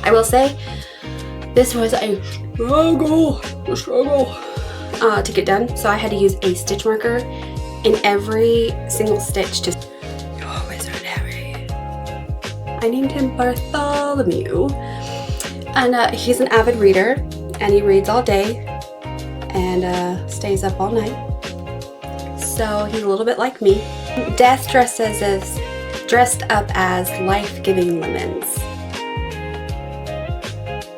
I will say this was a struggle to get done. So I had to use a stitch marker in every single stitch to. Oh, Wizard Harry. I named him Bartholomew, and he's an avid reader, and he reads all day and stays up all night. So he's a little bit like me. Death dressed up as life-giving lemons.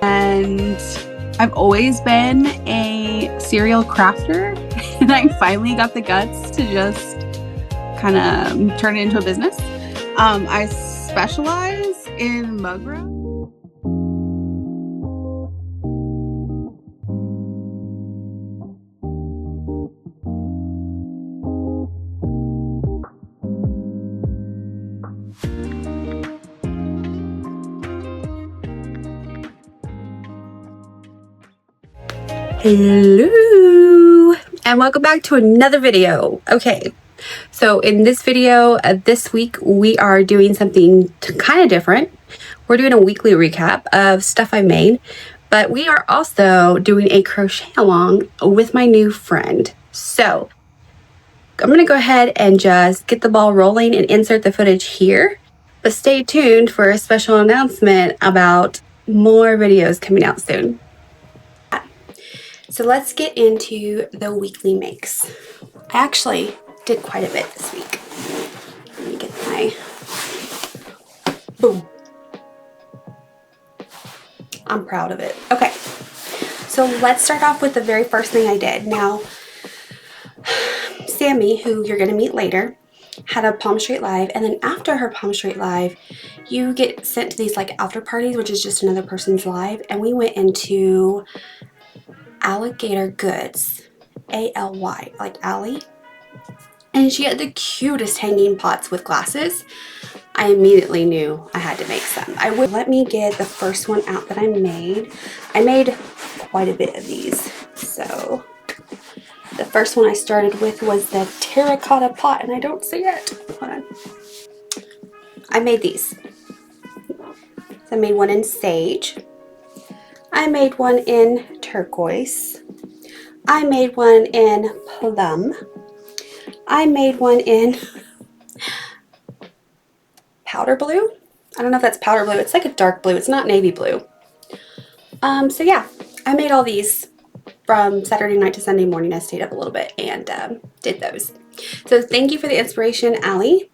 And I've always been a serial crafter, and I finally got the guts to just kind of turn it into a business. I specialize in mug wrap. Hello and welcome back to another video. Okay, so in this video this week we are doing something kind of different. We're doing a weekly recap of stuff I made, but we are also doing a crochet along with my new friend. So I'm gonna go ahead and just get the ball rolling and insert the footage here, but stay tuned for a special announcement about more videos coming out soon. So let's get into the weekly makes. I actually did quite a bit this week. Let me get my, boom. I'm proud of it. Okay, so let's start off with the very first thing I did. Now, Sammy, who you're gonna meet later, had a Palm Street Live, and then after her Palm Street Live, you get sent to these like after parties, which is just another person's live, and we went into Alligator Goods, A-L-Y, like Allie, and she had the cutest hanging pots with glasses. I immediately knew I had to make some. Let me get the first one out that I made. I made quite a bit of these. So the first one I started with was the terracotta pot, and I don't see it. Hold on. I made these. So I made one in sage. I made one in turquoise. I made one in plum. I made one in powder blue. I don't know if that's powder blue. It's like a dark blue. It's not navy blue. So yeah, I made all these from Saturday night to Sunday morning. I stayed up a little bit and did those. So thank you for the inspiration, Allie.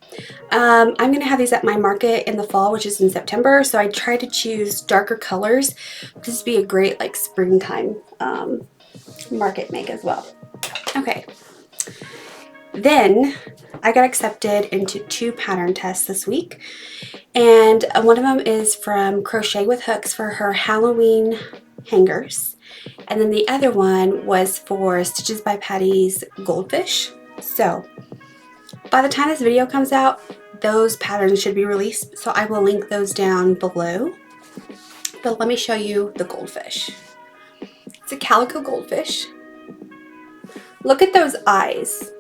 I'm going to have these at my market in the fall, which is in September. So I try to choose darker colors. This would be a great like springtime market make as well. Okay. Then I got accepted into 2 pattern tests this week. And one of them is from Crochet with Hooks for her Halloween hangers. And then the other one was for Stitches by Patti's goldfish. So by the time this video comes out, those patterns should be released, so I will link those down below. But let me show you the goldfish. It's a calico goldfish. Look at those eyes.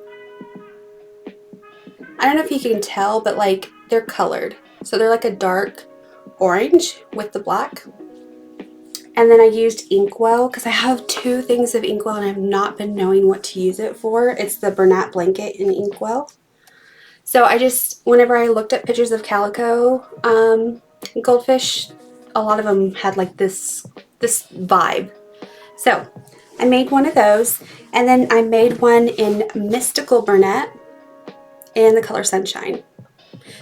I don't know if you can tell, but like they're colored. So they're like a dark orange with the black. And then I used inkwell because I have 2 things of inkwell and I've not been knowing what to use it for. It's the Bernat blanket in inkwell. So I just, whenever I looked at pictures of calico goldfish, a lot of them had like this vibe. So I made one of those, and then I made one in Mystical Bernat in the color Sunshine.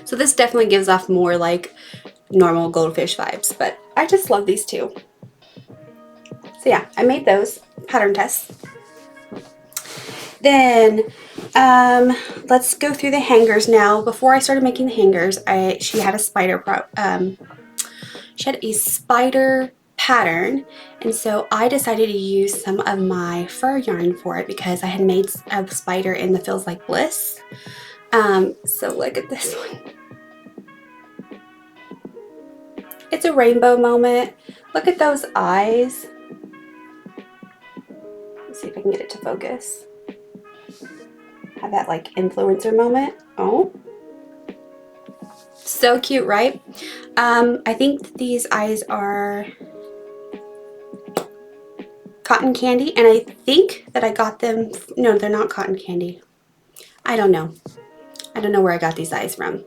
So this definitely gives off more like normal goldfish vibes, but I just love these 2. So yeah, I made those pattern tests. Then let's go through the hangers now. Before I started making the hangers, she had a spider pattern, and so I decided to use some of my fur yarn for it because I had made a spider in the Feels Like Bliss. So look at this one. It's a rainbow moment. Look at those eyes. Let's see if I can get it to focus. Have that like influencer moment. Oh. So cute, right? I think these eyes are cotton candy, and I think that I got them, no, they're not cotton candy. I don't know. I don't know where I got these eyes from.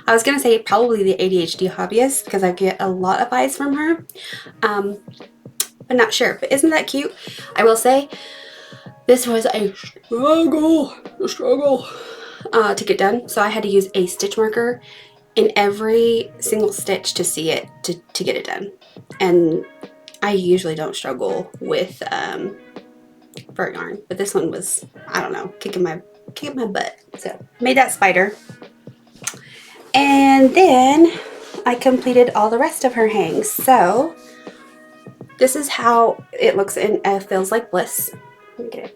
I was gonna say probably the ADHD hobbyist because I get a lot of eyes from her, but not sure. But isn't that cute? I will say this was a struggle to get done. So I had to use a stitch marker in every single stitch to see it, to get it done. And I usually don't struggle with fur yarn, but this one was, I don't know, kicking my butt. So made that spider. And then I completed all the rest of her hangs. So this is how it looks in Feels Like Bliss. Let me get it.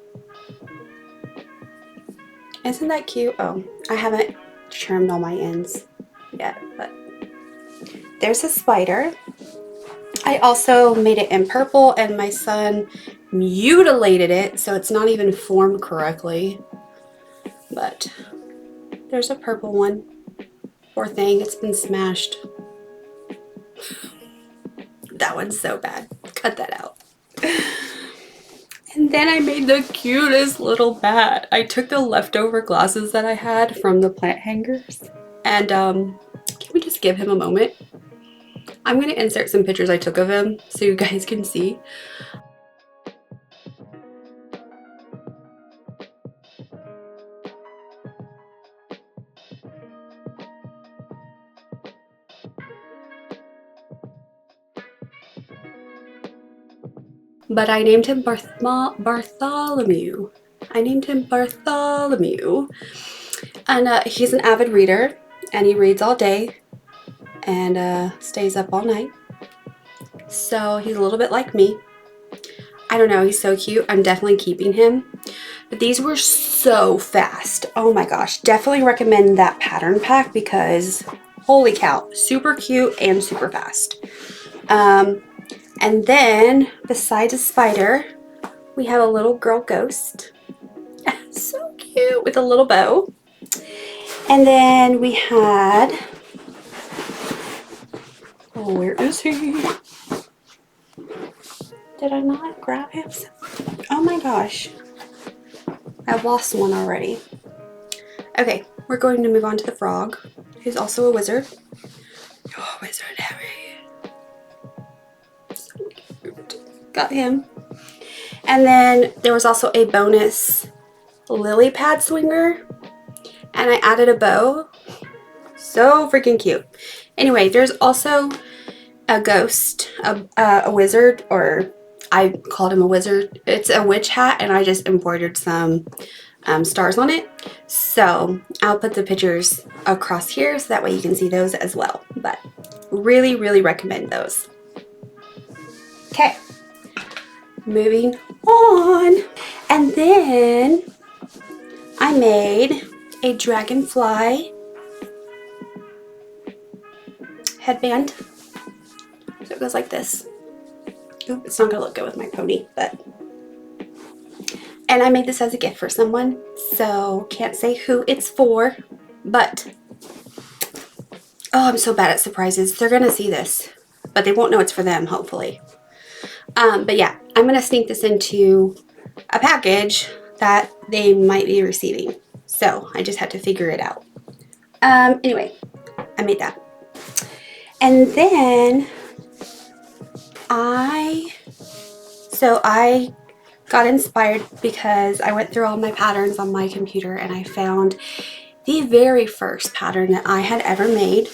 Isn't that cute? Oh, I haven't trimmed all my ends yet, but there's a spider. I also made it in purple, and my son mutilated it, so it's not even formed correctly. But there's a purple one. Poor thing, it's been smashed. That one's so bad. Cut that out. And then I made the cutest little bat. I took the leftover glasses that I had from the plant hangers. And can we just give him a moment? I'm going to insert some pictures I took of him so you guys can see. But I named him Bartholomew. I named him Bartholomew. And he's an avid reader, and he reads all day and stays up all night. So he's a little bit like me. I don't know, he's so cute. I'm definitely keeping him. But these were so fast. Oh my gosh, definitely recommend that pattern pack because holy cow, super cute and super fast. And then besides a spider, we have a little girl ghost. So cute with a little bow. And then we had, oh, where is he? Did I not grab him? Oh my gosh. I've lost one already. Okay, we're going to move on to the frog, who's also a wizard. Oh, Wizard Harry. So cute. Got him. And then there was also a bonus lily pad swinger, and I added a bow. So freaking cute. Anyway, there's also a ghost, a wizard, or I called him a wizard. It's a witch hat, and I just embroidered some stars on it. So I'll put the pictures across here so that way you can see those as well. But really, really recommend those. Okay, moving on. And then I made a dragonfly headband. So it goes like this. Oop, it's not gonna look good with my pony, but. And I made this as a gift for someone, so can't say who it's for, but. Oh, I'm so bad at surprises. They're gonna see this, but they won't know it's for them, hopefully. But yeah, I'm gonna sneak this into a package that they might be receiving. So I just had to figure it out. Anyway, I made that. And then I got inspired because I went through all my patterns on my computer and I found the very first pattern that I had ever made.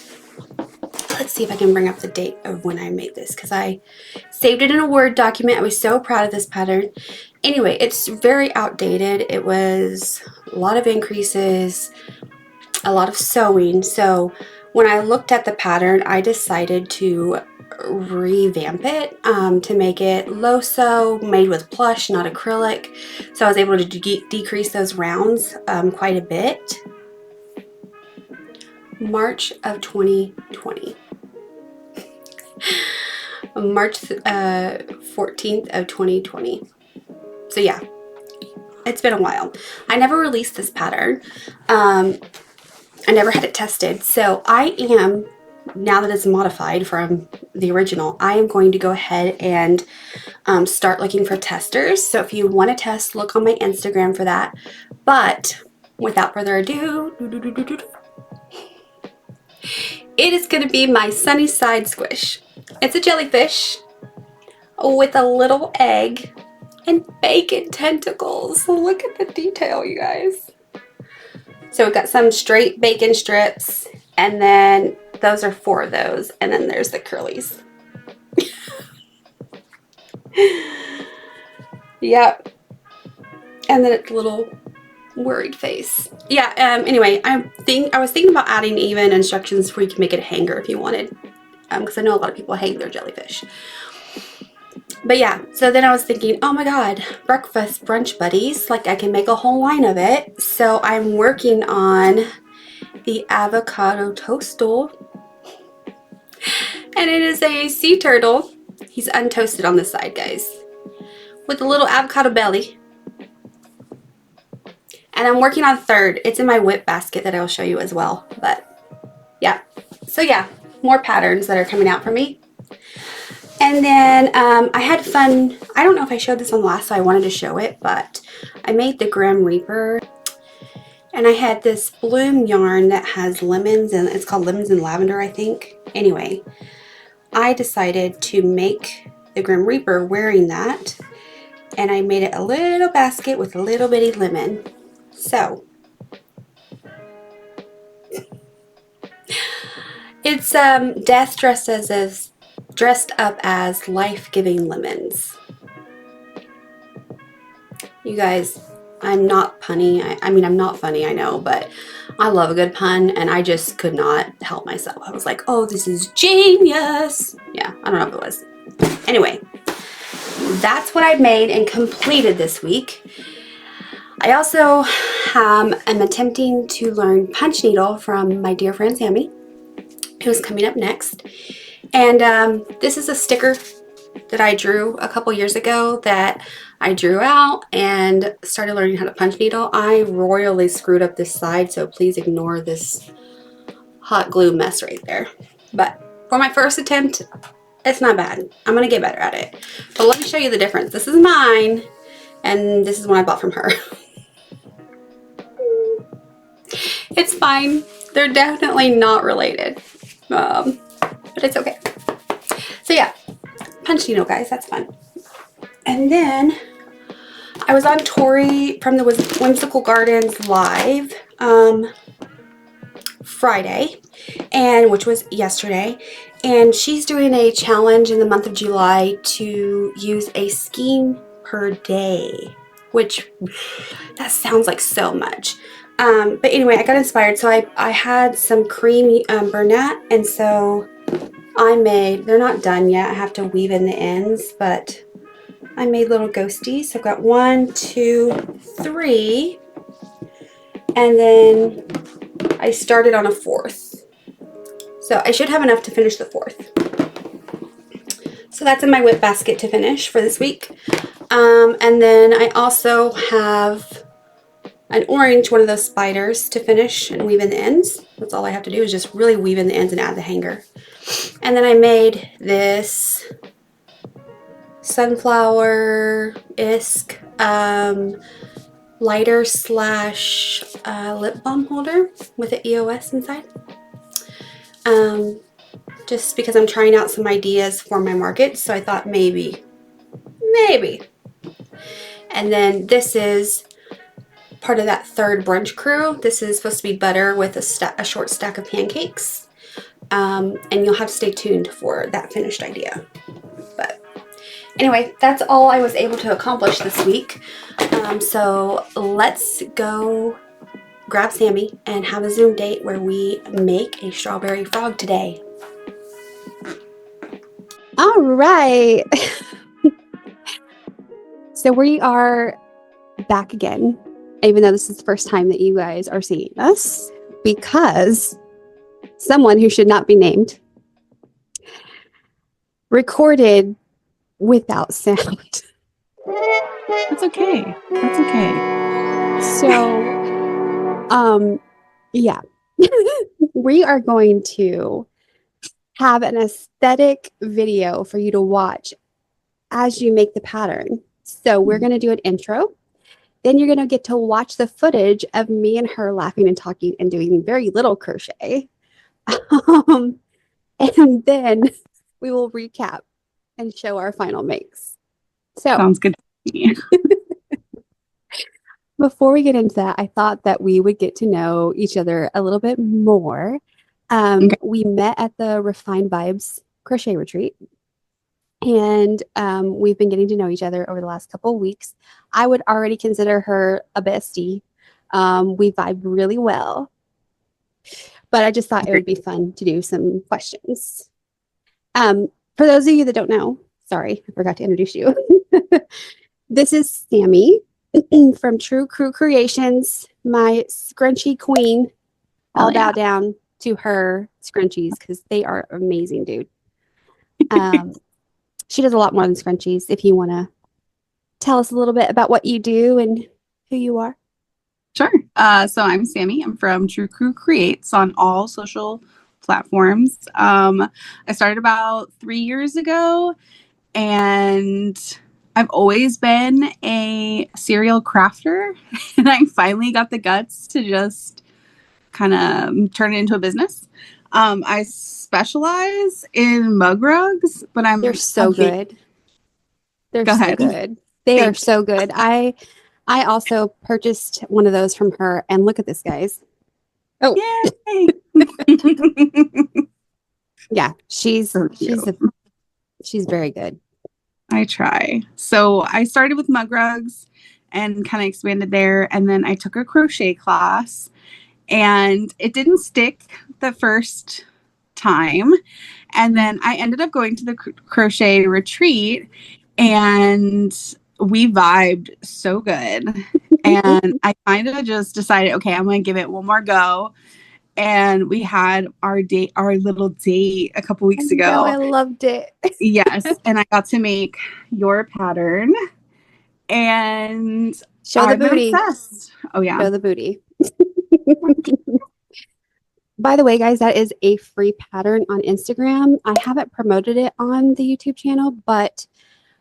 Let's see if I can bring up the date of when I made this because I saved it in a Word document. I was so proud of this pattern. Anyway, it's very outdated. It was a lot of increases, a lot of sewing. So when I looked at the pattern, I decided to revamp it to make it low sew, made with plush, not acrylic. So I was able to decrease those rounds quite a bit. March of 2020. March 14th of 2020. So yeah, it's been a while. I never released this pattern. I never had it tested. So I am, now that it's modified from the original, I am going to go ahead and start looking for testers. So if you want to test, look on my Instagram for that. But without further ado, it is going to be my sunny side squish. It's a jellyfish with a little egg and bacon tentacles. Look at the detail, you guys. So we've got some straight bacon strips, and then those are 4 of those, and then there's the curlies. Yep. And then it's a little worried face. Yeah, anyway, I was thinking about adding even instructions where you can make it a hanger if you wanted, because I know a lot of people hang their jellyfish. But yeah, so then I was thinking, oh my god, breakfast brunch buddies, like I can make a whole line of it. So I'm working on the avocado toadstool, and it is a sea turtle. He's untoasted on this side, guys, with a little avocado belly. And I'm working on 3rd. It's in my whip basket that I'll show you as well. But yeah, so yeah, more patterns that are coming out for me. And then I had fun. I don't know if I showed this on the last, so I wanted to show it, but I made the Grim Reaper, and I had this bloom yarn that has lemons, and it's called Lemons and Lavender, I think. Anyway, I decided to make the Grim Reaper wearing that, and I made it a little basket with a little bitty lemon. So it's death dressed up as life-giving lemons. You guys, I'm not punny. I mean, I'm not funny, I know, but I love a good pun, and I just could not help myself. I was like, oh, this is genius. Yeah, I don't know if it was. Anyway, that's what I made and completed this week. I also am attempting to learn punch needle from my dear friend Sammy, who's coming up next. And this is a sticker that I drew a couple years ago that I drew out and started learning how to punch needle. I royally screwed up this side, so please ignore this hot glue mess right there. But for my first attempt, it's not bad. I'm gonna get better at it. But let me show you the difference. This is mine, and this is one I bought from her. It's fine. They're definitely not related, but it's okay. So yeah, punch needle, guys, that's fun. And then I was on Tori from the Whimsical Gardens live Friday, and which was yesterday, and she's doing a challenge in the month of July to use a skein per day, which that sounds like so much. But anyway, I got inspired, so I had some cream burnette, and so I made, they're not done yet, I have to weave in the ends, but I made little ghosties. So I've got 1, 2, 3, and then I started on a 4th. So I should have enough to finish the 4th. So that's in my whip basket to finish for this week. And then I also have an orange, one of those spiders, to finish and weave in the ends. That's all I have to do, is just really weave in the ends and add the hanger. And then I made this sunflower-esque lighter slash lip balm holder with an EOS inside. Just because I'm trying out some ideas for my market, so I thought maybe. And then this is part of that 3rd brunch crew. This is supposed to be butter with a short stack of pancakes. And you'll have to stay tuned for that finished idea. But anyway, that's all I was able to accomplish this week. So let's go grab Sammy and have a Zoom date where we make a strawberry frog today. All right. So we are back again, even though this is the first time that you guys are seeing us, because someone who should not be named recorded without sound. That's okay. That's okay. So, yeah. we are going to have an aesthetic video for you to watch as you make the pattern. So we're going to do an intro. Then you're going to get to watch the footage of me and her laughing and talking and doing very little crochet. And then we will recap and show our final makes. So Sounds good to me. Before we get into that, I thought that we would get to know each other a little bit more. Okay. We met at the Refined Vibes crochet retreat, and we've been getting to know each other over the last couple of weeks. I would already consider her a bestie. We vibe really well, but I just thought it would be fun to do some questions. For those of you that don't know, sorry, I forgot to introduce you. This is Sami from TruCruCreations, my scrunchie queen. I'll bow down to her scrunchies because they are amazing, dude. She does a lot more than scrunchies. If you want to tell us a little bit about what you do and who you are. Sure. So I'm Sami. I'm from TruCruCreates on all social platforms. I started about 3 years ago, and I've always been a serial crafter, and I finally got the guts to just kind of turn it into a business. I specialize in mug rugs, but They're so good. They're so good. They are so good. I also purchased one of those from her, and look at this, guys. Oh, yay! Yeah, she's very good. I try. So I started with mug rugs and kind of expanded there, and then I took a crochet class, and it didn't stick the first time, and then I ended up going to the crochet retreat, and we vibed so good. And I kind of just decided, okay, I'm going to give it one more go. And we had our little date a couple weeks ago. I loved it. Yes. And I got to make your pattern. And show the booty. Obsessed. Oh, yeah. Show the booty. By the way, guys, that is a free pattern on Instagram. I haven't promoted it on the YouTube channel, but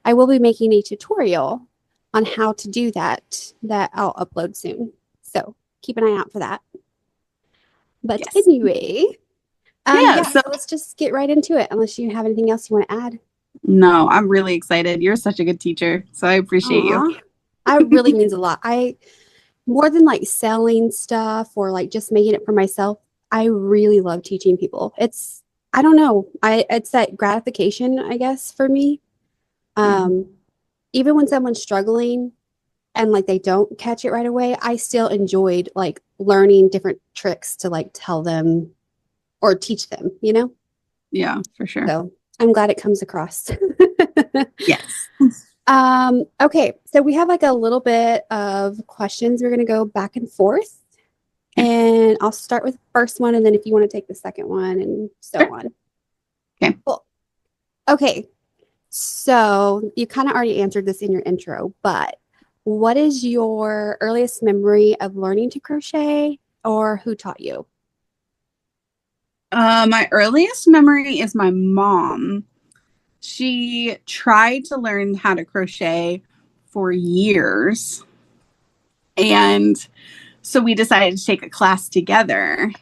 I will be making a tutorial on how to do that I'll upload soon. So keep an eye out for that. But anyway, so let's just get right into it, unless you have anything else you want to add. No, I'm really excited. You're such a good teacher, so I appreciate you. It really means a lot. More than like selling stuff or like just making it for myself, I really love teaching people. It's that gratification, I guess, for me. Even when someone's struggling and like they don't catch it right away, I still enjoyed like learning different tricks to like tell them or teach them, you know? Yeah, for sure. So I'm glad it comes across. Yes. Okay, so we have like a little bit of questions. We're going to go back and forth. Okay. And I'll start with the first one, and then if you want to take the second one and so on. Okay. Cool. Okay, so you kind of already answered this in your intro, but what is your earliest memory of learning to crochet, or who taught you? My earliest memory is my mom. She tried to learn how to crochet for years. And so we decided to take a class together.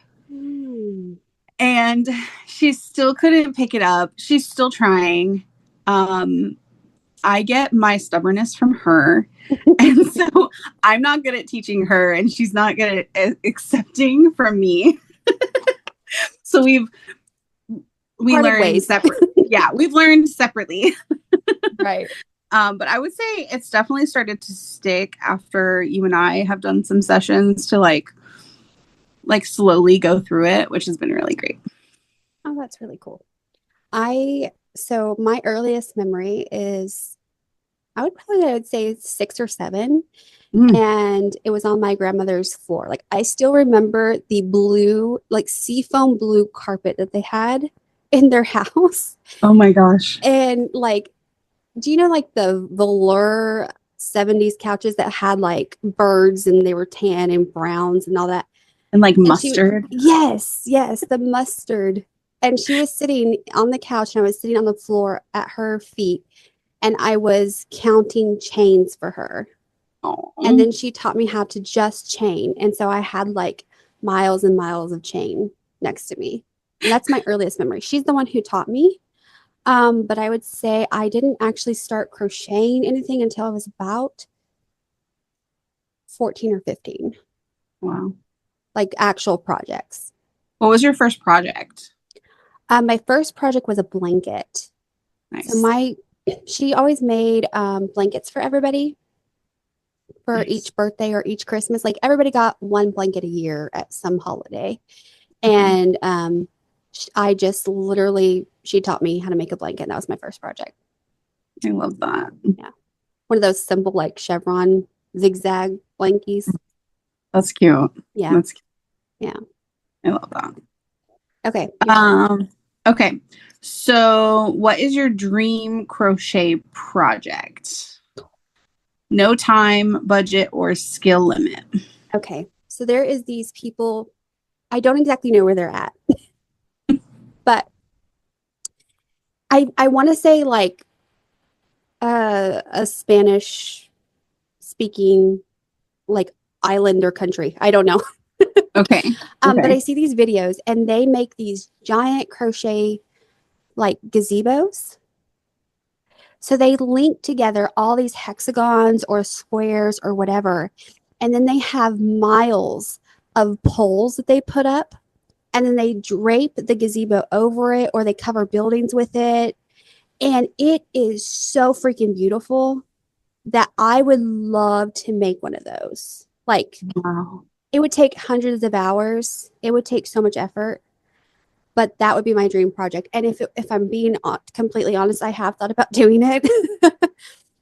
And she still couldn't pick it up. She's still trying. I get my stubbornness from her. And so I'm not good at teaching her, and she's not good at accepting from me. So we learned separately. Yeah, we've learned separately. Right. But I would say it's definitely started to stick after you and I have done some sessions to like slowly go through it, which has been really great. Oh, that's really cool. So my earliest memory is, I would say 6 or 7. And it was on my grandmother's floor. Like, I still remember the blue, like seafoam blue carpet that they had in their house. Oh my gosh. And like, do you know like the velour 70s couches that had like birds and they were tan and browns and all that? And like And she, mustard. yes, the mustard. And she was sitting on the couch and I was sitting on the floor at her feet and I was counting chains for her. And Oh, then she taught me how to just chain. And so I had like miles and miles of chain next to me. And that's my earliest memory. She's the one who taught me. But I would say I didn't actually start crocheting anything until I was about 14 or 15, wow. like actual projects. What was your first project? My first project was a blanket. So Nice. she always made blankets for everybody for Nice. each birthday or each Christmas. Like everybody got one blanket a year at some holiday. Mhm. And I just literally, she taught me how to make a blanket. That was my first project. I love that. Yeah. One of those simple, like chevron zigzag blankies. That's cute. Yeah. That's cute. Yeah. I love that. Okay. Your turn. Okay. So what is your dream crochet project? No time, budget, or skill limit. Okay. So there is these people, I don't exactly know where they're at, but I want to say like a Spanish speaking like island or country. I don't know. Okay. But I Okay. see these videos and they make these giant crochet like gazebos. So they link together all these hexagons or squares or whatever. And then they have miles of poles that they put up. And then they drape the gazebo over it or they cover buildings with it. And it is so freaking beautiful that I would love to make one of those. Like, Wow. it would take hundreds of hours. It would take so much effort, but that would be my dream project. And if I'm being completely honest, I have thought about doing it.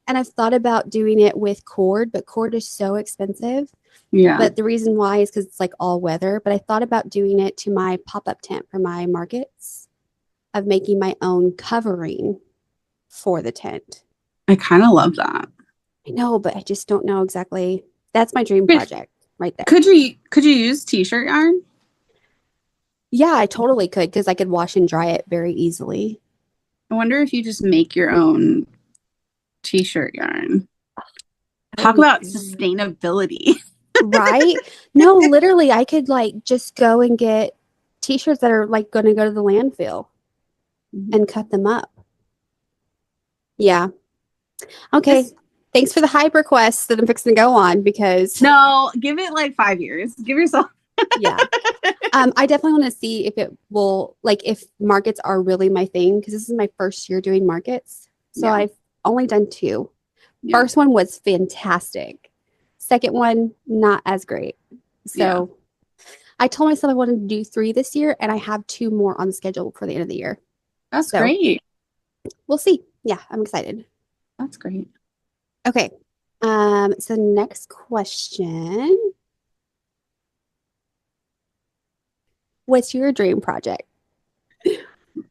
And I've thought about doing it with cord, but cord is so expensive. Yeah. But the reason why is because it's like all weather. But I thought about doing it to my pop-up tent for my markets of making my own covering for the tent. I kind of love that. I know, but I just don't know exactly. That's my dream Could, project right there. could you use t-shirt yarn? Yeah, I totally could because I could wash and dry it very easily. I wonder if you just make your own t-shirt yarn. That would Talk be about great. sustainability. Right? No, literally, I could like just go and get t-shirts that are like going to go to the landfill and cut them up. Yeah. Okay. This Thanks for the hype request that I'm fixing to go on because No, give it like 5 years. Give yourself. yeah. I definitely want to see if it will like if markets are really my thing because this is my first year doing markets. So Yeah. I've only done two. Yeah. First one was fantastic. Second one, not as great. Yeah. So I told myself I wanted to do three this year, and I have two more on the schedule for the end of the year. That's So great. we'll see. Yeah, I'm excited. That's great. Okay. So next question. What's your dream project?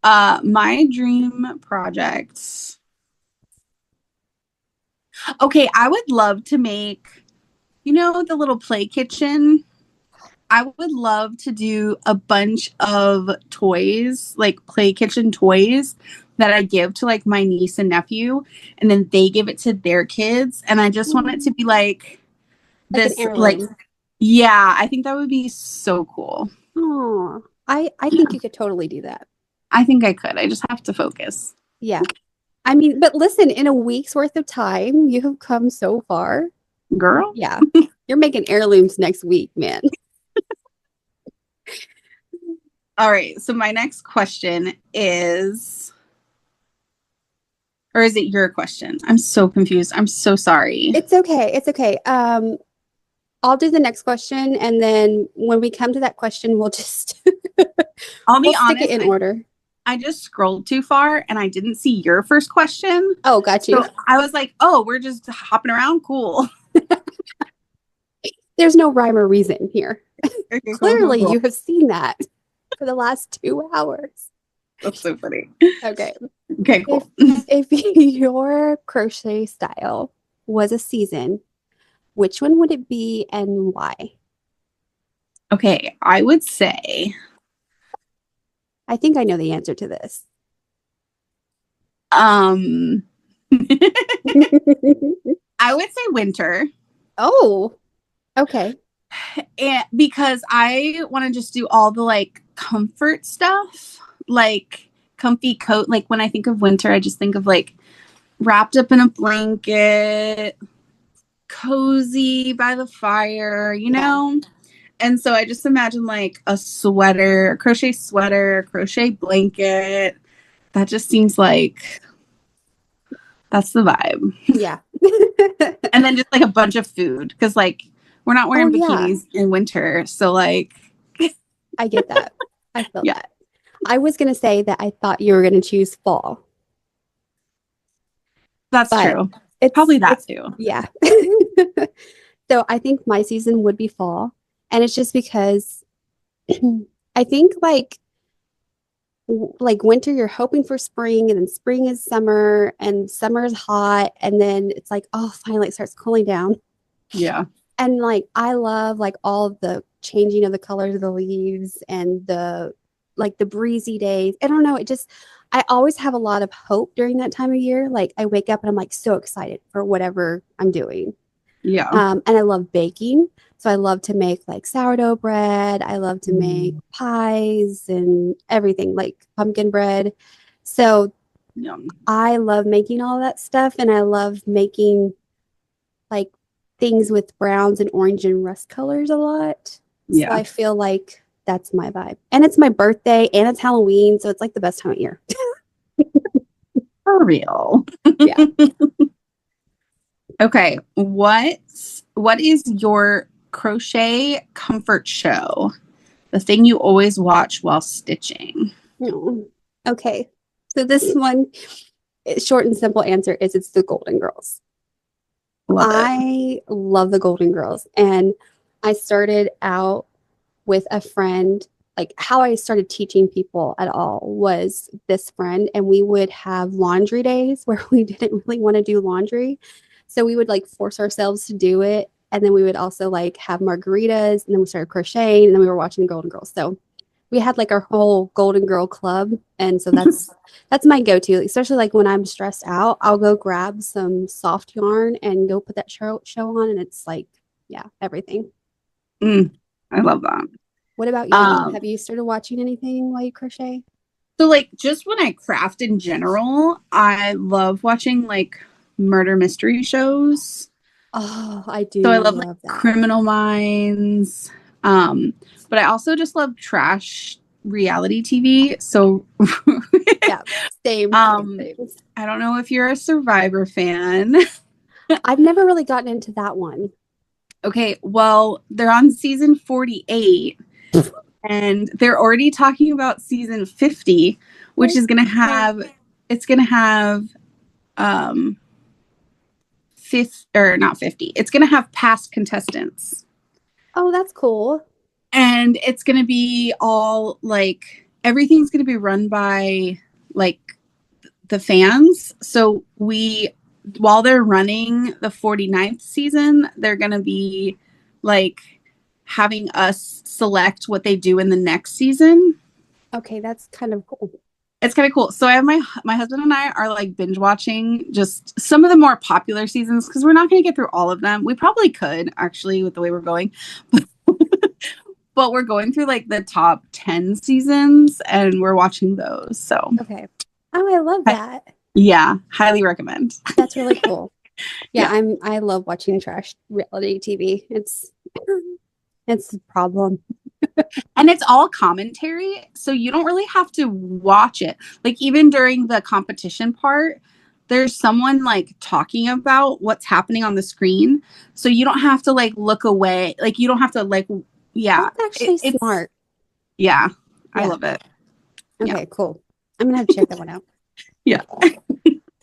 My dream projects. Okay, I would love to make, the little play kitchen. I would love to do a bunch of toys, like play kitchen toys that I give to like my niece and nephew, and then they give it to their kids. And I just want it to be like Like an this, like, heirloom. yeah, I think that would be so cool. Oh, I Yeah, think you could totally do that. I think I could. I just have to focus. Yeah. I mean, but listen, in a week's worth of time, you have come so far. Girl. Yeah. You're making heirlooms next week, man. All right. So my next question is, or is it your question? I'm so confused. I'm so sorry. It's okay. It's okay. I'll do the next question, and then when we come to that question, we'll just I'll we'll be stick it honest. in order. I just scrolled too far and I didn't see your first question. Oh, got you. So I was like, oh, we're just hopping around. Cool. There's no rhyme or reason here. Okay, cool, cool, Clearly, cool. you have seen that for the last 2 hours. That's so funny. Okay. Okay, cool. If your crochet style was a season, which one would it be and why? Okay, I would say I think I know the answer to this. um I would say winter. Oh, okay. And because I want to just do all the like comfort stuff, like comfy coat. Like when I think of winter, I just think of like wrapped up in a blanket, cozy by the fire, you Yeah. know? And so I just imagine like a sweater, a sweater, a crochet blanket. That just seems like that's the vibe. Yeah. And then just like a bunch of food because like we're not Oh, wearing yeah. bikinis in winter. So like, I get that. I feel yeah, that. I was going to say that I thought you were going to choose fall, that's but true. it's, Probably that it's, too. yeah. So I think my season would be fall. And it's just because I think like winter, you're hoping for spring, and then spring is summer, and summer is hot. And then it's like, oh, finally it starts cooling down. Yeah. And like I love like all of the changing of the colors of the leaves and the like the breezy days. I don't know, it just I always have a lot of hope during that time of year. Like I wake up and I'm like so excited for whatever I'm doing. Yeah. And I love baking. So I love to make like sourdough bread. I love to make pies and everything like pumpkin bread. So Yum. I love making all that stuff, and I love making like things with browns and orange and rust colors a lot. So Yeah. I feel like that's my vibe. And it's my birthday and it's Halloween, so it's like the best time of year. For real. Yeah. Okay. What is your crochet comfort show? The thing you always watch while stitching. Oh, okay. So this one, short and simple answer is it's the Golden Girls. Love it. I love the Golden Girls. And I started out with a friend. Like how I started teaching people at all was this friend, and we would have laundry days where we didn't really want to do laundry. So we would like force ourselves to do it. And then we would also like have margaritas, and then we started crocheting, and then we were watching the Golden Girls. So we had like our whole Golden Girl club. And so that's my go-to, especially like when I'm stressed out. I'll go grab some soft yarn and go put that show on, and it's like, yeah, everything. I love that. What about you? Have you started watching anything while you crochet? So like just when I craft in general, I love watching like murder mystery shows. Oh, I So I do love like love that. Criminal Minds. Um, but I also just love trash reality TV. So Yeah, same, um same. I don't know if you're a Survivor fan. I've never really gotten into that one. Okay, well, they're on season 48 and they're already talking about season 50, which is going to have it's going to have um fifth or not 50. It's going to have past contestants. Oh, that's cool. And it's going to be all like everything's going to be run by like the fans. So while they're running the 49th season, they're going to be like having us select what they do in the next season. Okay, that's kind of cool. It's kind of cool. So I have my husband and I are like binge watching just some of the more popular seasons because we're not going to get through all of them. We probably could actually with the way we're going. But we're going through like the top 10 seasons and we're watching those. So Okay. Oh, I love that. yeah, highly recommend. That's really cool. Yeah, Yeah. I love watching trash reality TV. It's a problem. And it's all commentary, so you don't really have to watch it. Like even during the competition part, there's someone like talking about what's happening on the screen. So you don't have to like look away. Like you don't have to like yeah. That's actually It's smart. yeah. I Yeah. love it. Okay, Yeah. cool. I'm gonna have to check that one out. Yeah.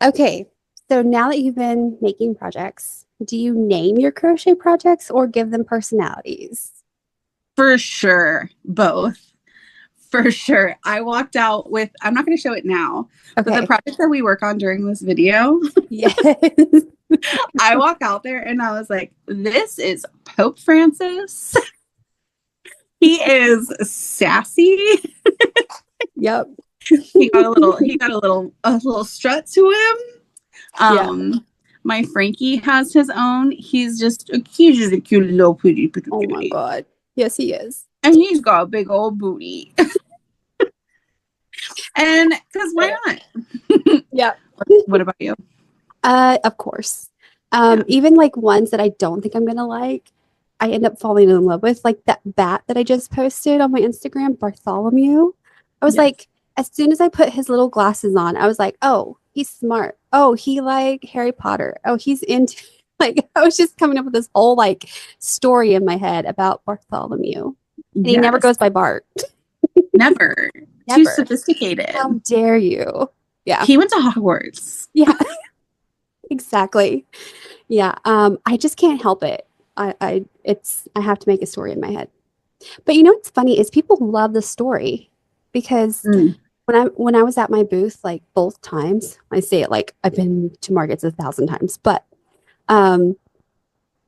Okay, so now that you've been making projects, do you name your crochet projects or give them personalities? For sure. Both. For sure. I walked out with, I'm not going to show it now, but the Okay. project that we work on during this video, Yes. I walk out there and I was like, this is Pope Francis. He is sassy. Yep. He got a little strut to him. Yeah. My Frankie has his own. He's just a cute little pretty Oh my kitty. God. Yes, he is. And he's got a big old booty. And because why not? Yeah. What about you? Of course. Even like ones that I don't think I'm gonna like, I end up falling in love with. Like that bat that I just posted on my Instagram, Bartholomew. I was Yes. like, as soon as I put his little glasses on, I was like, oh, he's smart. Oh, he like Harry Potter. Oh, he's into like I was just coming up with this whole like story in my head about Bartholomew. And he never Yes. goes by Bart. Never. Too Never. sophisticated. How dare you? Yeah. He went to Hogwarts. Yeah. Exactly. Yeah. I just can't help it. I have to make a story in my head. But you know what's funny is people love the story because when I was at my booth, like both times, I say it like I've been to markets 1,000 times, but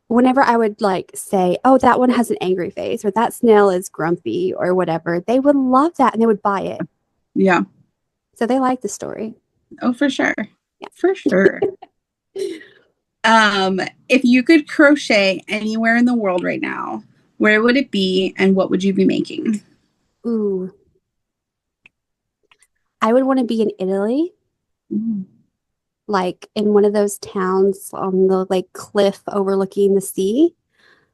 whenever I would like say, oh, that one has an angry face or that snail is grumpy or whatever, they would love that and they would buy it. Yeah. So they like the story. Oh, for sure. Yeah. For sure. If you could crochet anywhere in the world right now, where would it be and what would you be making? Ooh. I would want to be in Italy, like in one of those towns on the like cliff overlooking the sea.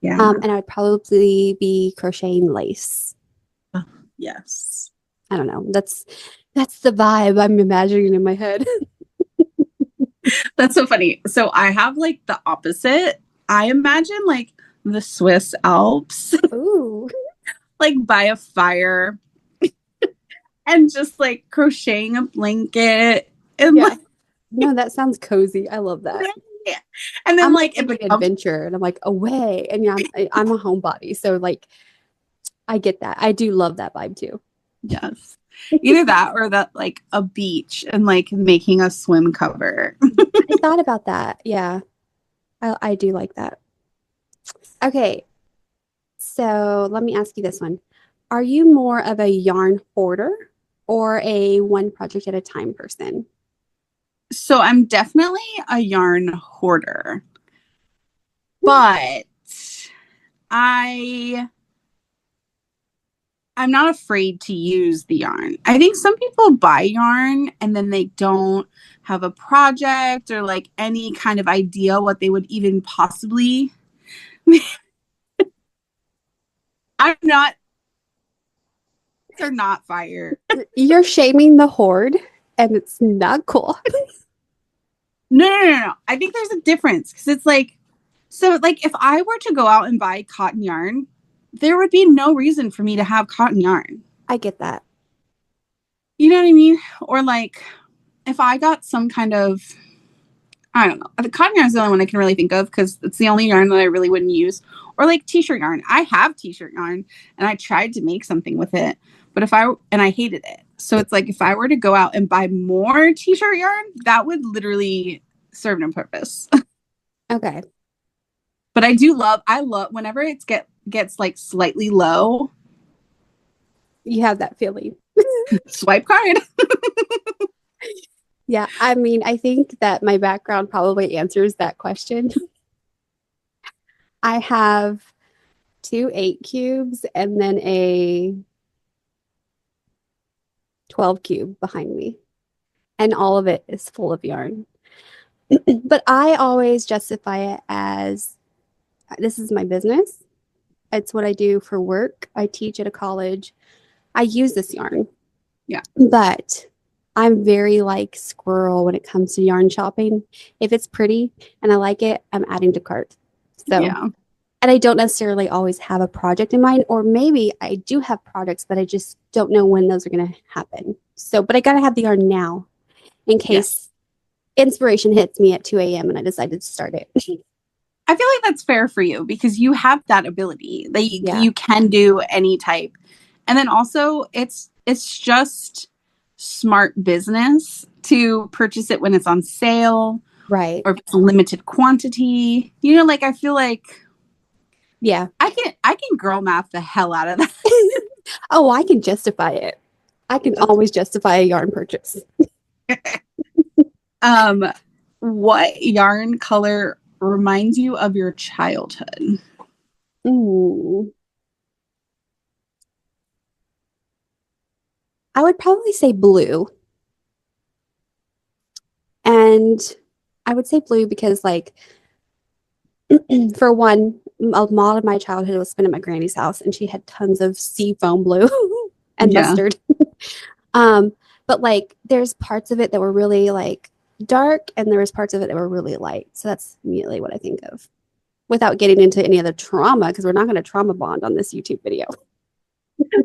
Yeah. And I would probably be crocheting lace. Yes. I don't know. That's the vibe I'm imagining in my head. That's so funny. So I have like the opposite. I imagine like the Swiss Alps, Ooh. like by a fire and just like crocheting a blanket and Yeah. like, No, that sounds cozy. I love that. and then I'm like like it an becomes adventure and I'm like away. And yeah, I'm a homebody. So like I get that. I do love that vibe too. yes. Either that or that like a beach and like making a swim cover. I thought about that. Yeah. I do like that. Okay. So let me ask you this one. Are you more of a yarn hoarder or a one project at a time person? So I'm definitely a yarn hoarder, but I I'm not afraid to use the yarn. I think some people buy yarn and then they don't have a project or like any kind of idea what they would even possibly. I'm not. They're not fire. You're shaming the hoard and it's not cool. No. I think there's a difference because it's like, so like if I were to go out and buy cotton yarn, there would be no reason for me to have cotton yarn. I get that. You know what I mean? Or like if I got some kind of, I don't know, the cotton yarn is the only one I can really think of because it's the only yarn that I really wouldn't use. Or like t-shirt yarn. I have t-shirt yarn and I tried to make something with it, but I hated it. So it's like if I were to go out and buy more t-shirt yarn, that would literally serve no purpose. Okay. But I love whenever it gets like slightly low, You have that feeling. swipe card. Yeah. I mean, I think that my background probably answers that question. I have 2 8 cubes and then a 12 cube behind me. And all of it is full of yarn. But I always justify it as this is my business. It's what I do for work. I teach at a college. I use this yarn. Yeah. But I'm very like squirrel when it comes to yarn shopping. If it's pretty and I like it, I'm adding to cart. So, Yeah. and I don't necessarily always have a project in mind, or maybe I do have projects, but I just don't know when those are going to happen. So, but I got to have the yarn now in case inspiration hits me at 2 a.m. and I decided to start it. I feel like that's fair for you because you have that ability that Yeah. you can do any type. And then also it's just smart business to purchase it when it's on sale Right. or if it's a limited quantity. You know, like I feel like Yeah. I can girl math the hell out of that. Oh, I can justify it. I can always justify a yarn purchase. What yarn color reminds you of your childhood? Ooh. I would probably say blue. And I would say blue because, like, for one, a lot of my childhood was spent at my granny's house, and she had tons of sea foam blue and Yeah. mustard. Um, but like, there's parts of it that were really like dark, and there was parts of it that were really light. So that's immediately what I think of, without getting into any other trauma, because we're not going to trauma bond on this YouTube video.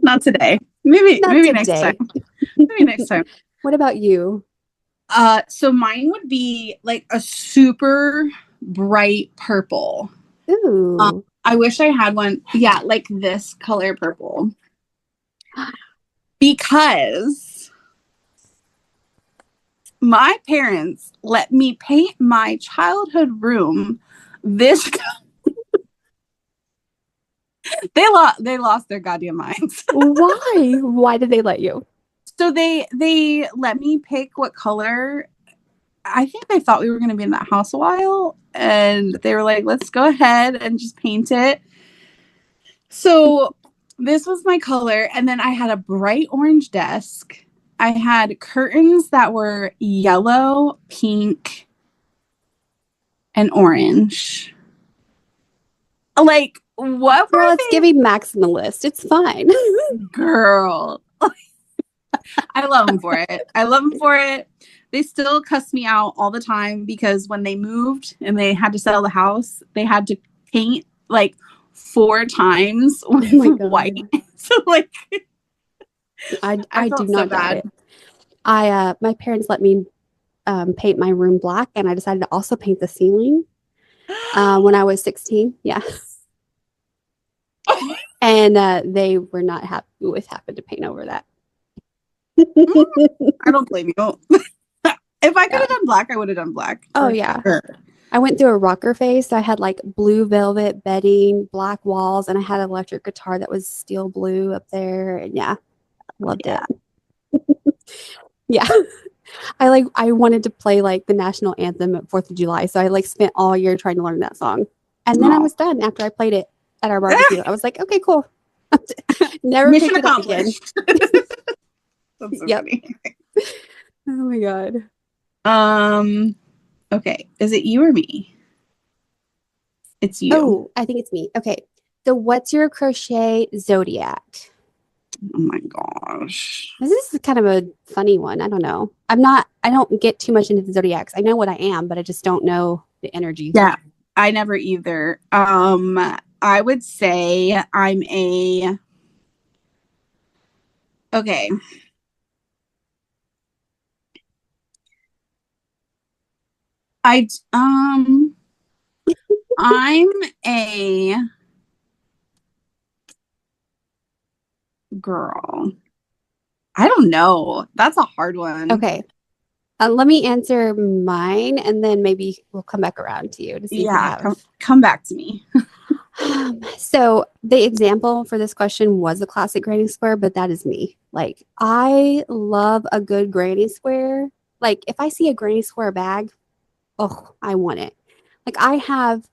Not today. Maybe Not maybe next today. time. Maybe next time. What about you? So mine would be like a super bright purple. Ooh. I wish I had one. Yeah, like this color purple. Because my parents let me paint my childhood room this they lost their goddamn minds. Why? Why did they let you? So they let me pick what color. I think they thought we were going to be in that house a while, and they were like, let's go ahead and just paint it. So this was my color, and then I had a bright orange desk. I had curtains that were yellow, pink, and orange. Like, what Girl, were it's they? giving maximalist. It's fine. Girl. I love them for it. I love them for it. They still cuss me out all the time because when they moved and they had to sell the house, they had to paint like 4 times with white. So like I do felt so not doubt bad. it. My parents let me paint my room black, and I decided to also paint the ceiling when I was 16. Yeah. And they were not happy with having to paint over that. I don't blame you. If I could have done black, I would have done black. Oh yeah. Sure. I went through a rocker phase. So I had like blue velvet bedding, black walls, and I had an electric guitar that was steel blue up there. And yeah, loved it. Yeah. I wanted to play like the national anthem at 4th of July. So I like spent all year trying to learn that song. And then I was done after I played it at our barbecue. I was like, okay, cool. Never Mission picked it up again. That's so yep. funny. Oh my God. Okay. Is it you or me? It's you. Oh, I think it's me. Okay. So what's your crochet zodiac? Oh my gosh. This is kind of a funny one. I don't know. I don't get too much into the zodiacs. I know what I am, but I just don't know the energy. Yeah, I never either. I would say I'm a okay. I I'm a girl. I don't know. That's a hard one. Okay. Let me answer mine, and then maybe we'll come back around to you to see if we have. Come back to me. So the example for this question was a classic granny square, but that is me. Like, I love a good granny square. Like, if I see a granny square bag, oh, I want it. Like, I have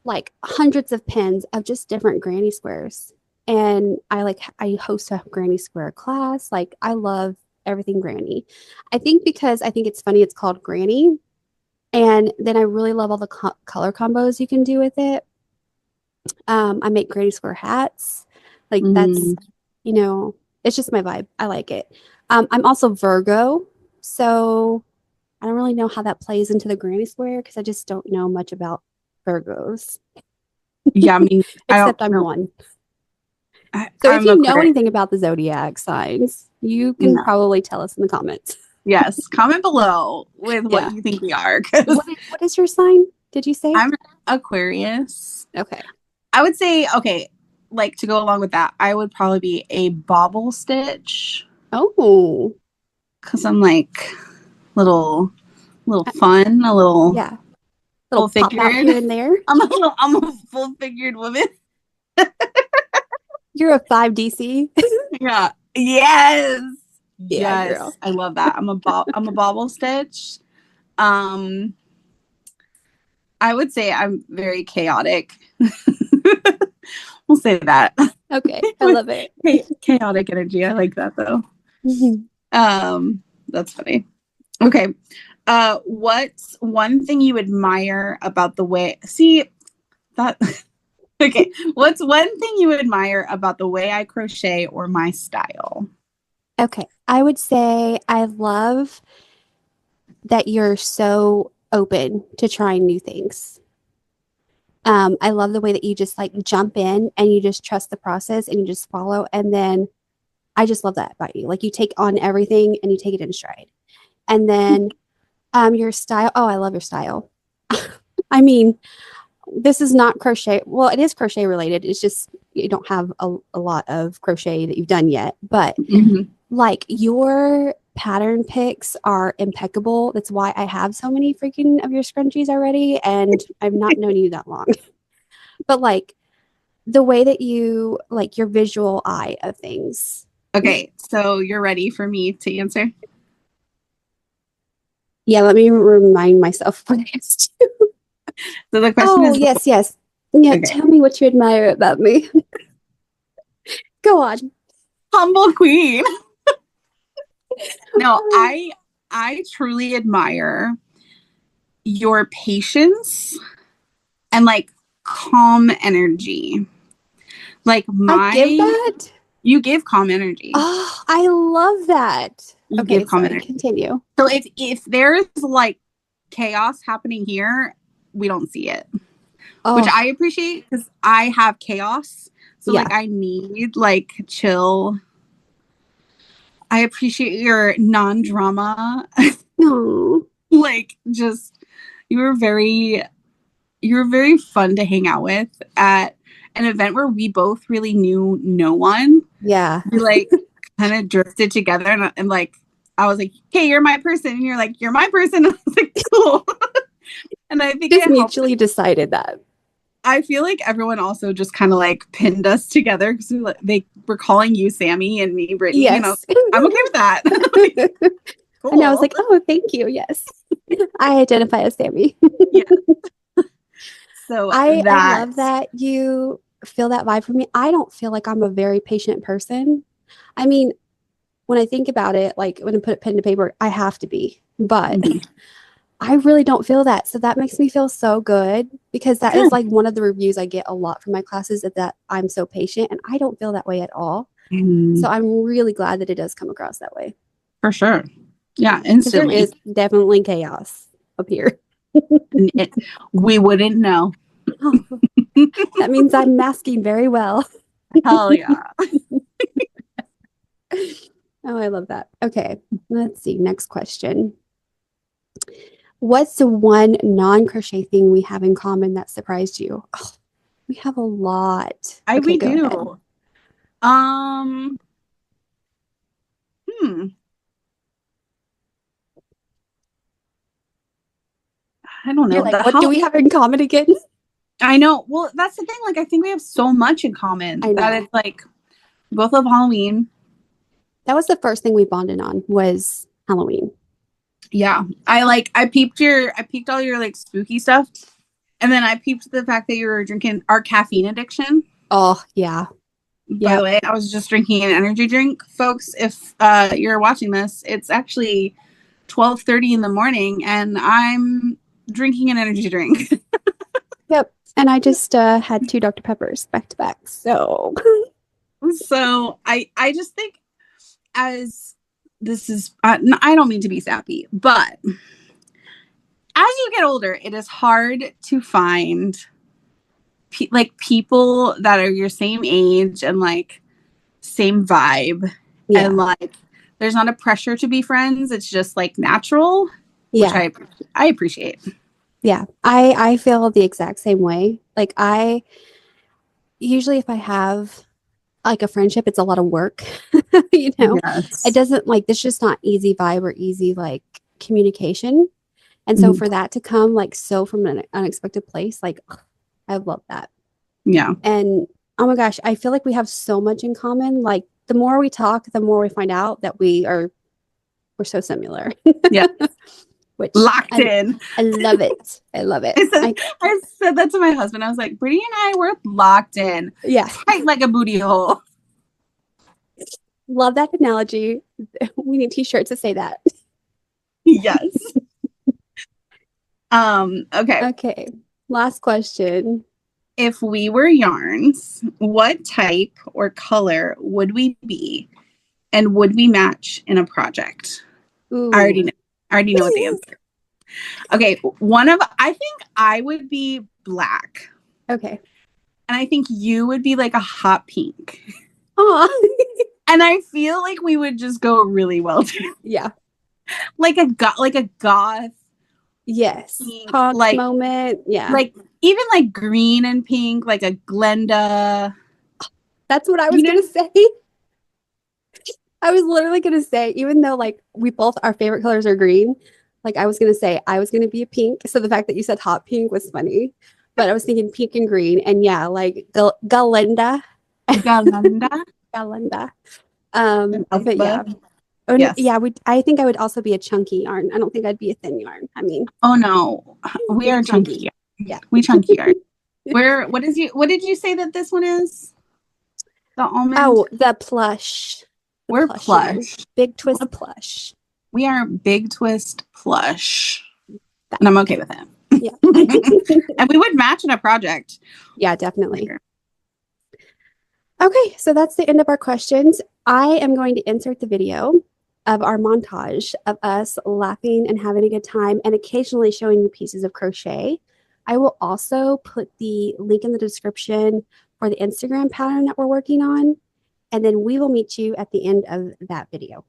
like hundreds of pins of just different granny squares. And I host a granny square class. Like, I love everything granny. I think because I think it's funny it's called granny. And then I really love all the color combos you can do with it. I make granny square hats. Like that's, it's just my vibe. I like it. I'm also Virgo. So I don't really know how that plays into the granny square because I just don't know much about Virgos. Yeah, I mean, except I'm one. So if you know anything about the zodiac signs, you can probably tell us in the comments. Yes, comment below with what you think we are. What is your sign? Did you say? I'm Aquarius. Okay. I would say, okay, like to go along with that, I would probably be a bobble stitch. Oh. Because I'm like little fun, a little. Yeah. full pop out figured. here and there. I'm a full figured woman. You're a 5DC. Yeah. Yes. Yeah, Yes. girl. I love that. I'm a bobble stitch. Um, I would say I'm very chaotic. We'll say that. Okay, I love it. Chaotic energy. I like that though. Mhm. That's funny. Okay. What's one thing you admire about the way that okay. What's one thing you admire about the way I crochet or my style? Okay, I would say I love that you're so open to trying new things. I love the way that you just like jump in and you just trust the process and you just follow. And then I just love that about you. Like you take on everything and you take it in stride. And then your style. Oh, I love your style. I mean, this is not crochet. Well, it is crochet related. It's just you don't have a lot of crochet that you've done yet. But Mhm. like your pattern picks are impeccable. That's why I have so many freaking of your scrunchies already. And I've not known you that long. But like the way that you like your visual eye of things. Okay, so you're ready for me to answer? Yeah, let me remind myself what it is. So the question Oh, is, yes, yes. Yeah, okay, tell me what you admire about me. Go on. humble queen. No, I truly admire your patience and like calm energy. Like I give that. you give calm energy. Oh, I love that. You Okay, give calm sorry, energy. continue. So if there's like chaos happening here, we don't see it, which Oh, I appreciate because I have chaos. So yeah. like I need like chill. I appreciate your non-drama. No. Like just you were very fun to hang out with at an event where we both really knew no one. Yeah. We like kind of drifted together and like I was like, hey, you're my person. And you're like, you're my person. And I was like, cool. And I think Just it helped. mutually decided that. I feel like everyone also just kind of like pinned us together because they were calling you Sammy and me Brittany. And Yes. I'm okay with that. Like, And I was cool. like, oh, thank you. Yes. I identify as Sammy. Yeah. So I that love that you feel that vibe from me. I don't feel like I'm a very patient person. I mean, when I think about it, like when I put pen to paper, I have to be. But Mhm. I really don't feel that. So that makes me feel so good because that is Good. like one of the reviews I get a lot from my classes is that I'm so patient and I don't feel that way at all. So I'm really glad that it does come across that way. For sure. Yeah, Because there instantly. is definitely chaos up here. We wouldn't know. Oh, that means I'm masking very well. Hell yeah. Oh, I love that. Okay, let's see. Next question. What's the one non-crochet thing we have in common that surprised you? Oh, we have a lot. Okay, We go ahead. do. Um, hmm. I don't You're know. like, what do we have in common again? I know. Well, that's the thing. Like, I think we have so much in common I that know. it's like we both love Halloween. That was the first thing we bonded on was Halloween. Yeah. I peeped all your like spooky stuff. And then I peeped the fact that you were drinking our caffeine addiction. Oh, yeah. By the Yep. way, I was just drinking an energy drink. Folks, if you're watching this, it's actually 12:30 in the morning and I'm drinking an energy drink. Yep. And I just had two Dr. Peppers back to back. So, So I just think as this is I don't mean to be sappy, but as you get older, it is hard to find like people that are your same age and like same vibe yeah. and like there's not a pressure to be friends. It's just like natural, which Yeah. I appreciate. Yeah. I feel the exact same way. Like I usually if I have like a friendship, it's a lot of work. It Yes. doesn't like this just not easy vibe or easy like communication. And so for that to come like so from an unexpected place, like ugh, I love that. Yeah. And oh my gosh, I feel like we have so much in common. Like the more we talk, the more we find out that we're so similar. Yeah. Which Locked in. I love it. I love it. I said that to my husband. I was like, Brittany and I were locked in. Yeah. Tight like a booty hole. Love that analogy. We need t-shirts to say that. Yes. Okay. Okay. Last question. If we were yarns, what type or color would we be? And would we match in a project? Ooh. I already know what the answer. Okay, I think I would be black. Okay. And I think you would be like a hot pink. Aw. And I feel like we would just go really well together. Yeah. Like a goth. Yes. Pink, Punk like moment. Yeah. Like even like green and pink, like a Glenda. That's what I was gonna say. I was literally gonna say, even though like we both our favorite colors are green, like I was gonna say I was gonna be a pink. So the fact that you said hot pink was funny. But I was thinking pink and green, and yeah, like Galinda. Galenda. Galinda. But yeah. Oh, yes. Yeah, I think I would also be a chunky yarn. I don't think I'd be a thin yarn. I mean, oh no, we are chunky. Yeah, we chunky yarn. What did you say that this one is? The almond. Oh, the plush. We're plush. Big twist plush. We are big twist plush, and I'm okay with it. Yeah, and we would match in a project. Yeah, definitely. Okay, so that's the end of our questions. I am going to insert the video of our montage of us laughing and having a good time and occasionally showing you pieces of crochet. I will also put the link in the description for the Instagram pattern that we're working on, and then we will meet you at the end of that video.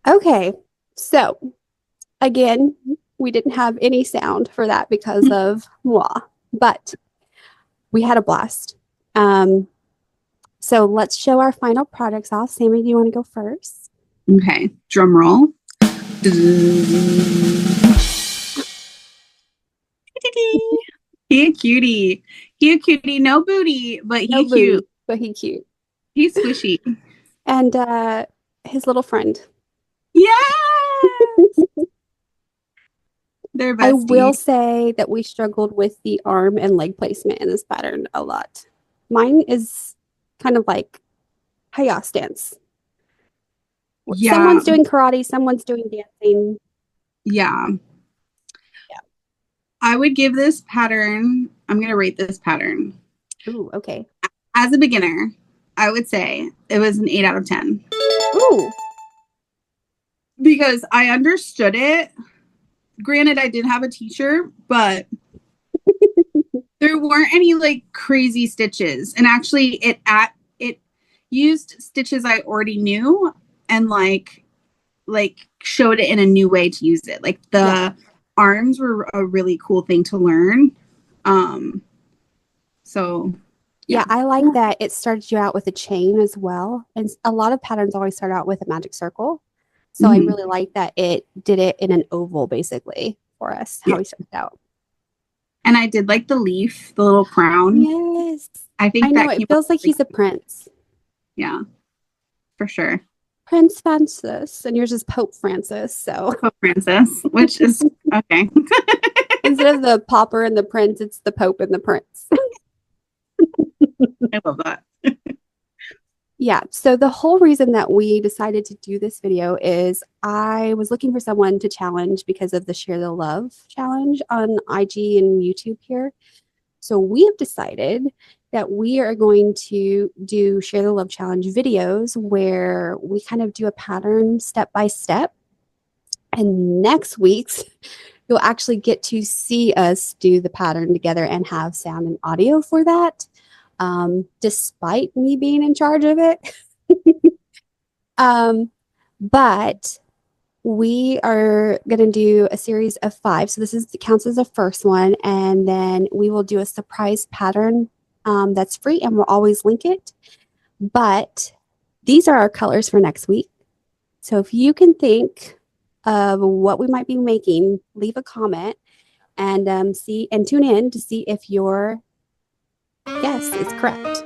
Okay, so again, we didn't have any sound for that because of moi, but we had a blast. So let's show our final products off. Sammy, do you want to go first? Okay, drum roll. He a cutie. He a cutie. No booty, but he cute. Booty, but he cute. He's squishy. And his little friend. Yes! They're I will besties. say that we struggled with the arm and leg placement in this pattern a lot. Mine is kind of like chaos dance. Yeah, Someone's doing karate, someone's doing dancing. yeah. Yeah. I would give this pattern, I'm gonna rate this pattern. Ooh, okay. As a beginner, I would say it was an 8 out of 10. Ooh, Because I understood it. Granted, I did have a teacher, but there weren't any like crazy stitches. And actually it used stitches I already knew and like showed it in a new way to use it. Like yeah. the arms were a really cool thing to learn. So yeah. Yeah, I like that it started you out with a chain as well. And a lot of patterns always start out with a magic circle. So I Mhm. really like that it did it in an oval basically for us, how Yeah. we started out. And I did like the leaf, the little crown. Yes. I I think know that it came out feels like really he's a cool. prince. Yeah, for sure. Prince Francis, and yours is Pope Francis. So Pope Francis, which is okay. instead of the pauper and the prince, it's the Pope and the prince. I love that. Yeah. So the whole reason that we decided to do this video is I was looking for someone to challenge because of the Share the Love challenge on IG and YouTube here. So we have decided that we are going to do Share the Love challenge videos where we kind of do a pattern step by step. And next week's, you'll actually get to see us do the pattern together and have sound and audio for that, despite me being in charge of it. Um, but we are going to do a series of 5. So this is counts as the first one, and then we will do a surprise pattern that's free, and we'll always link it. But these are our colors for next week. So if you can think of what we might be making, leave a comment and see and tune in to see if your guess is correct.